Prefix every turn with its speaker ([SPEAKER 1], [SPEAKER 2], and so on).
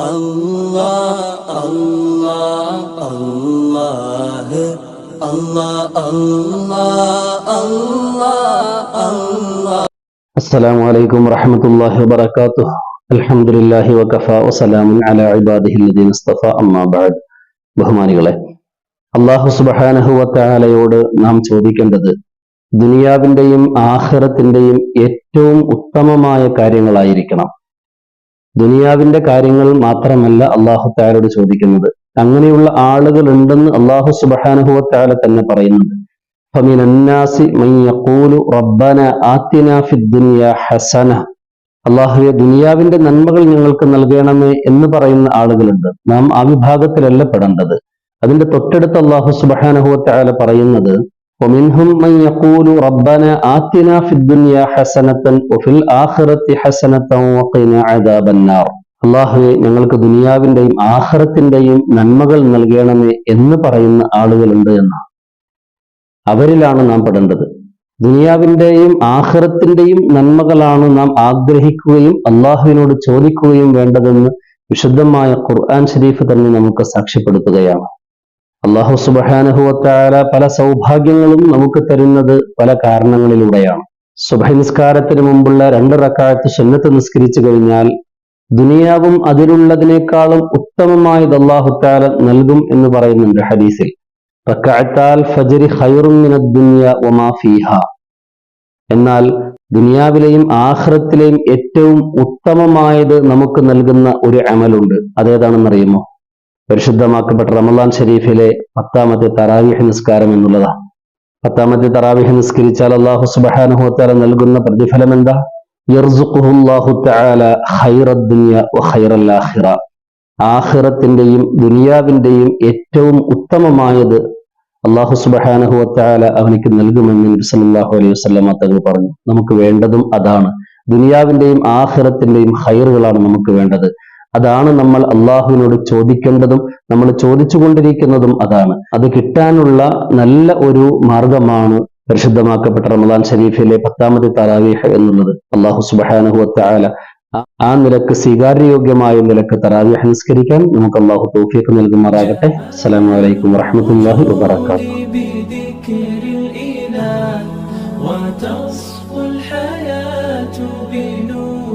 [SPEAKER 1] അല്ലാഹ് അല്ലാഹ് അല്ലാഹ് അല്ലാഹ് അല്ലാഹ് അല്ലാഹ് അല്ലാഹ്.
[SPEAKER 2] അസ്സലാമു അലൈക്കും വറഹ്മത്തുള്ളാഹി വബറകാതുഹു. അൽഹംദുലില്ലാഹി വകഫാ വസലാമുൻ അലാ ഇബാദിഹില്ലദീന ഇസ്തഫാ അമ്മാ ബഅദ്. ബഹുമാനികളെ, അല്ലാഹു സുബ്ഹാനഹു വതആലയോട് നാം ചോദിക്കേണ്ടത് ദുനിയാവിന്റെയും ആഖിറത്തിന്റെയും ഏറ്റവും ഉത്തമമായ കാര്യങ്ങളായിരിക്കണം. ദുനിയാവിന്റെ കാര്യങ്ങൾ മാത്രമല്ല അല്ലാഹു തആലയോട് ചോദിക്കുന്നത്. അങ്ങനെയുള്ള ആളുകൾ ഉണ്ടെന്ന് അല്ലാഹു സുബ്ഹാനഹു വതആല തന്നെ പറയുന്നുണ്ട്. فمن الناس من يقول ربنا آتنا في الدنيا حسنة. അള്ളാഹുവെ, ദുനിയാവിന്റെ നന്മകൾ ഞങ്ങൾക്ക് നൽകണമേ എന്ന് പറയുന്ന ആളുകളുണ്ട്. നാം ആ വിഭാഗത്തിലല്ല പെടേണ്ടത്. അതിന്റെ തൊട്ടടുത്ത് അള്ളാഹു സുബ്ഹാനഹു വതആല പറയുന്നത് ومنهم من يقول ربنا آتنا في الدنيا حسنة وفي الآخرة حسنة وقنا عذاب النار. അള്ളാഹുവെ, ഞങ്ങൾക്ക് ദുനിയാവിന്റെയും ആഖിറത്തിന്റെയും നന്മകൾ നൽകണമേ എന്ന് പറയുന്ന ആളുകളുണ്ട് എന്നാണ്. അവരിലാണ് നാം പെടേണ്ടത്. ദുനിയാവിന്റെയും ആഖിറത്തിന്റെയും നന്മകളാണ് നാം ആഗ്രഹിക്കുകയും അള്ളാഹുവിനോട് ചോദിക്കുകയും വേണ്ടതെന്ന് വിശുദ്ധമായ ഖുർആൻ ശരീഫ് തന്നെ നമുക്ക് സാക്ഷ്യപ്പെടുത്തുകയാണ്. അള്ളാഹു സുബ്ഹാനഹു വതആല പല സൗഭാഗ്യങ്ങളും നമുക്ക് തരുന്നത് പല കാരണങ്ങളിലൂടെയാണ്. സുബ്ഹി നിസ്കാരത്തിന് മുമ്പുള്ള 2 റക്അത്ത് സുന്നത്ത് നിസ്കരിച്ചു കഴിഞ്ഞാൽ ദുനിയാവും അതിലുള്ളതിനേക്കാളും ഉത്തമമായത് അള്ളാഹു തആല നൽകും എന്ന് പറയുന്നുണ്ട് ഹദീസിൽ. റക്അത്താൽ ഫജ്രി ഖൈറും മിനദ് ദുനിയ വമാ ഫീഹാ. എന്നാൽ ദുനിയാവിലെയും ആഖിറത്തിലെയും ഏറ്റവും ഉത്തമമായത് നമുക്ക് നൽകുന്ന ഒരു അമലുണ്ട്. അതേതാണെന്നറിയുമോ? പരിശുദ്ധമാക്കപ്പെട്ട റമളാൻ ശരീഫിലെ 10ാമത്തെ തറാവീഹ് നിസ്കാരം എന്നുള്ളതാണ്. 10ാമത്തെ തറാവീഹ് നിസ്കരിച്ചാൽ അല്ലാഹു സുബ്ഹാനഹു വതആല നൽകുന്ന പ്രതിഫലം എന്താ? യർസുഖുല്ലാഹു തആല ഖൈറദ് ദുനിയ വ ഖൈറൽ ആഖിറ. ആഖിറത്തിന്റെയും ദുനിയാവിന്റെയും ഏറ്റവും ഉത്തമമായത് അല്ലാഹു സുബ്ഹാനഹു വതആല അവനിക്ക് നൽകുമെന്ന് നബി സല്ലല്ലാഹു അലൈഹി വസല്ലമ തങ്ങൾ പറഞ്ഞു. നമുക്ക് വേണ്ടതും അതാണ്. ദുനിയാവിന്റെയും ആഖിറത്തിന്റെയും ഖൈറുകളാണ് നമുക്ക് വേണ്ടത്. അതാണ് നമ്മൾ അള്ളാഹുവിനോട് ചോദിക്കേണ്ടതും നമ്മൾ ചോദിച്ചുകൊണ്ടിരിക്കുന്നതും അതാണ്. അത് കിട്ടാനുള്ള നല്ല ഒരു മാർഗമാണ് പരിശുദ്ധമാക്കപ്പെട്ട റമളാൻ ശരീഫിലെ 10ാമത്തെ തറാവീഹ് എന്നുള്ളത്. അല്ലാഹു സുബ്ഹാനഹു വതആല ആ നിലക്ക് സ്വീകാര്യയോഗ്യമായ നിലക്ക് തറാവീഹ് നിസ്കരിക്കാൻ നമുക്ക് അല്ലാഹു തൗഫീഖ് നൽകുമാറാകട്ടെ. അസ്സലാമു അലൈക്കും വറഹ്മത്തുള്ളാഹി വബറകാതുഹു.